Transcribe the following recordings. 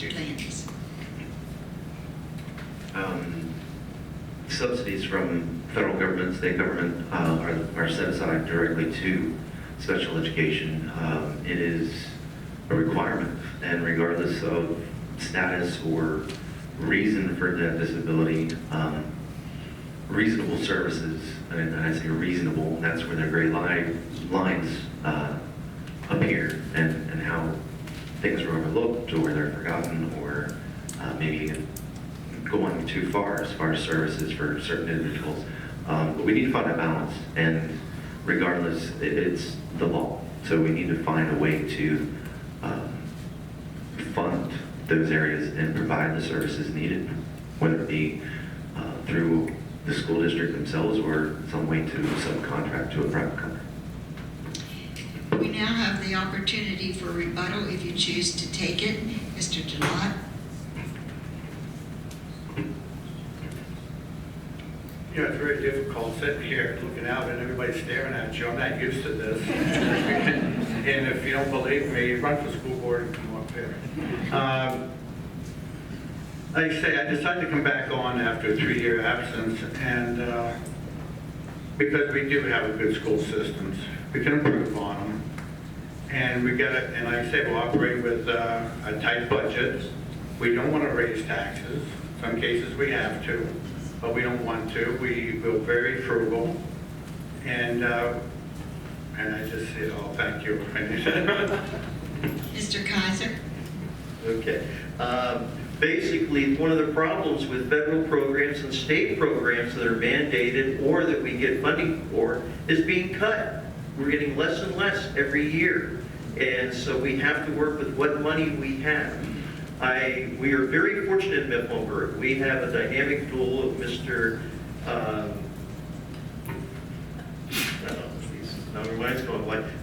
Mr. Landis. Subsidies from federal government, state government are set aside directly to special education. It is a requirement, and regardless of status or reason for that disability, reasonable services, and I say reasonable, that's where the gray lines appear, and how things are overlooked or they're forgotten, or maybe even going too far as services for certain individuals. But we need to find a balance, and regardless, it's the law. So we need to find a way to fund those areas and provide the services needed, whether it be through the school district themselves or some way to subcontract to a private company. We now have the opportunity for rebuttal if you choose to take it. Mr. Gillott. Yeah, it's very difficult sitting here looking out and everybody staring at you. I'm not used to this. And if you don't believe me, run for school board and come up here. Like I say, I decided to come back on after a 3-year absence, and because we do have good school systems, we can improve on them. And we got it, and like I say, we'll operate with a tight budget. We don't want to raise taxes. Some cases we have to, but we don't want to. We're very frugal, and I just say, oh, thank you. Mr. Kaiser. Okay. Basically, one of the problems with federal programs and state programs that are mandated or that we get funding for is being cut. We're getting less and less every year. And so we have to work with what money we have. We are very fortunate in Mifflinburg. We have a dynamic duo of Mr.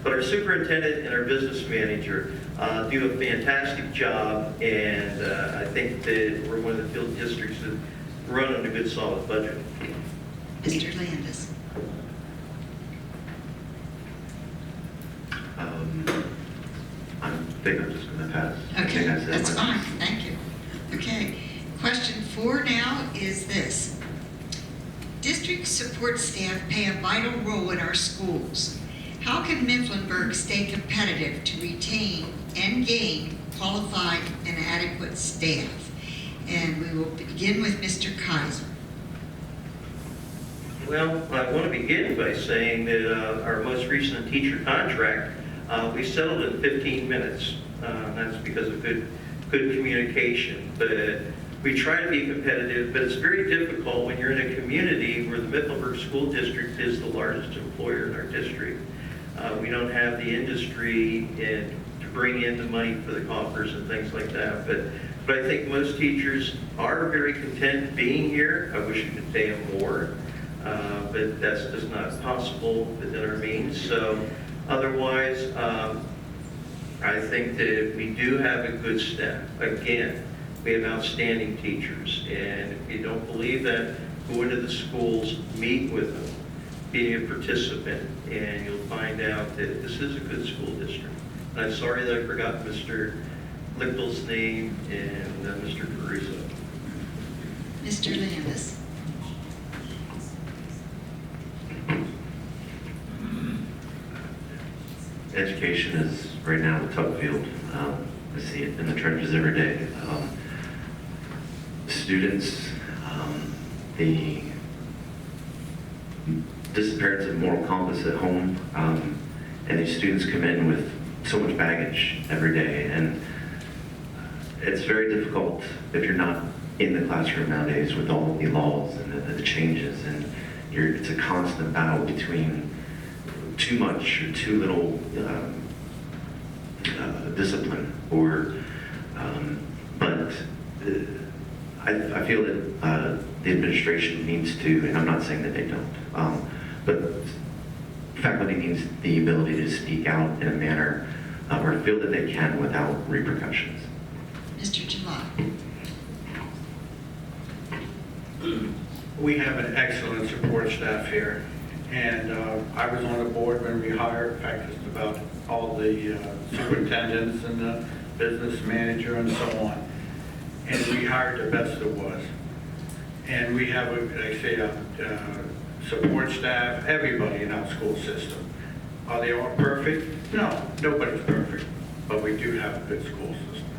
But our superintendent and our business manager do a fantastic job, and I think that we're one of the field districts that run on a good, solid budget. Mr. Landis. I think I'm just going to pass. Okay, that's fine. Thank you. Okay. Question 4 now is this. District support staff play a vital role in our schools. How can Mifflinburg stay competitive to retain and gain qualified and adequate staff? And we will begin with Mr. Kaiser. Well, I want to begin by saying that our most recent teacher contract, we settled in 15 minutes. That's because of good communication. But we try to be competitive, but it's very difficult when you're in a community where the Mifflinburg School District is the largest employer in our district. We don't have the industry to bring in the money for the coffers and things like that. But I think most teachers are very content being here. I wish we could pay them more, but that's just not possible within our means. So otherwise, I think that we do have a good staff. Again, we have outstanding teachers, and if you don't believe that, go into the schools, meet with them, be a participant, and you'll find out that this is a good school district. And I'm sorry that I forgot Mr. Lichtel's name and Mr. Caruso. Mr. Landis. Education is right now a tough field. I see it in the trenches every day. Students, the disappearance of moral compass at home, and these students come in with so much baggage every day, and it's very difficult if you're not in the classroom nowadays with all the laws and the changes, and it's a constant battle between too much or too little discipline, but I feel that the administration needs to, and I'm not saying that they don't, but faculty needs the ability to speak out in a manner or feel that they can without repercussions. Mr. Gillott. We have an excellent support staff here, and I was on the board when we hired, in fact, just about all the superintendents and the business manager and so on. and we hired the best there was. And we have, like I say, support staff, everybody in our school system. Are they all perfect? No, nobody's perfect, but we do have a good school system.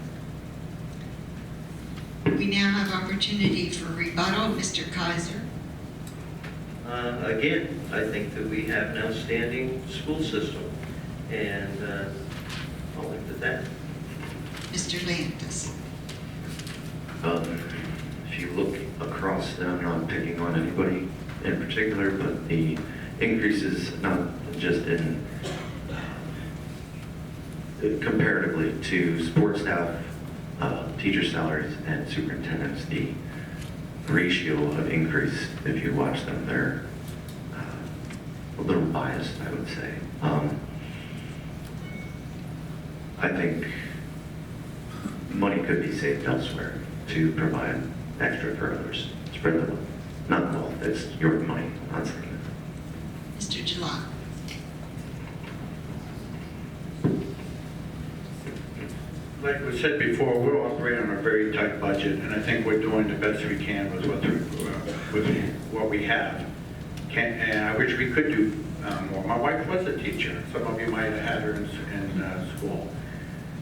We now have opportunity for rebuttal. Mr. Kaiser. Again, I think that we have an outstanding school system, and I'll leave it at that. Mr. Landis. If you look across, and I'm not picking on anybody in particular, but the increases, not just in comparatively to support staff, teacher salaries, and superintendents, the ratio of increase, if you watch them, they're a little biased, I would say. I think money could be saved elsewhere to provide extra for others. Spread the wealth. Not wealth, it's your money, I'm not saying that. Mr. Jalak. Like we said before, we're operating on a very tight budget, and I think we're doing the best we can with what we have. And I wish we could do more. My wife was a teacher. Some of you might have had her in school.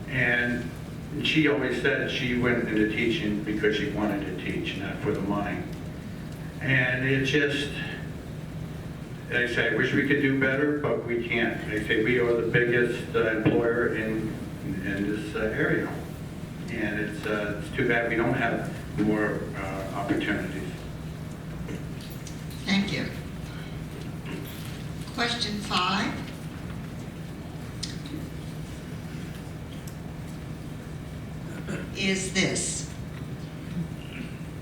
And she always said she went into teaching because she wanted to teach, not for the money. And it just, like I say, I wish we could do better, but we can't. Like I say, we are the biggest employer in this area. And it's too bad we don't have more opportunities. Thank you. Question 5. Is this: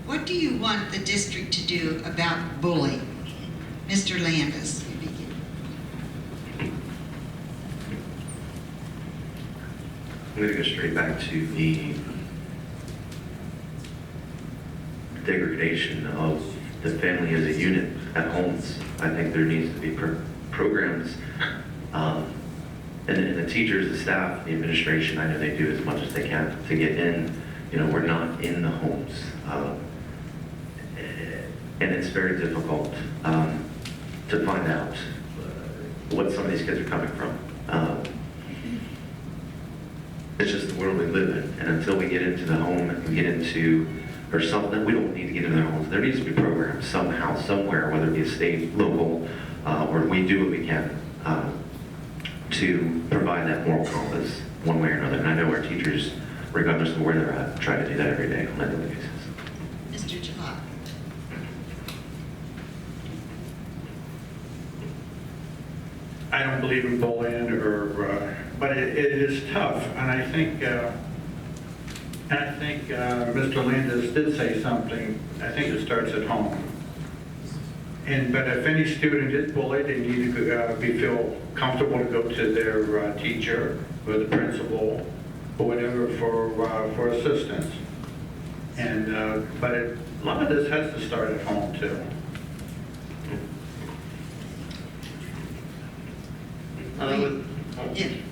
what do you want the district to do about bullying? Mr. Landis, you begin. I'm going to go straight back to the degradation of the family as a unit at homes. I think there needs to be programs, and the teachers, the staff, the administration, I know they do as much as they can to get in. You know, we're not in the homes. And it's very difficult to find out what some of these kids are coming from. It's just the world we live in, and until we get into the home and we get into, or something, we don't need to get into their homes. There needs to be programs somehow, somewhere, whether it be a state, local, or we do what we can to provide that moral compass one way or another. And I know our teachers, regardless of where they're at, try to do that every day on a daily basis. Mr. Jalak. I don't believe in bullying, but it is tough. And I think Mr. Landis did say something. I think it starts at home. But if any student is bullied, they need to feel comfortable to go to their teacher or the principal or whatever for assistance. But a lot of this has to start at home too.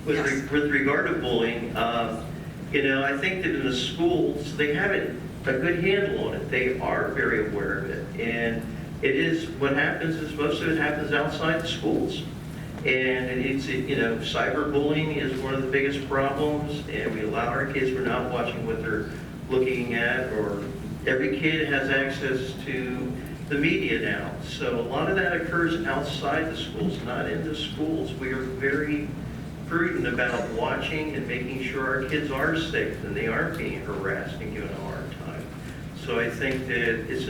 With regard to bullying, I think that in the schools, they have a good handle on it. They are very aware of it. And it is, what happens is most of it happens outside the schools. And it's, cyberbullying is one of the biggest problems, and we allow our kids, we're not watching what they're looking at, or every kid has access to the media now. So a lot of that occurs outside the schools, not in the schools. We are very prudent about watching and making sure our kids are safe and they aren't being harassed and given a hard time. So I think that it's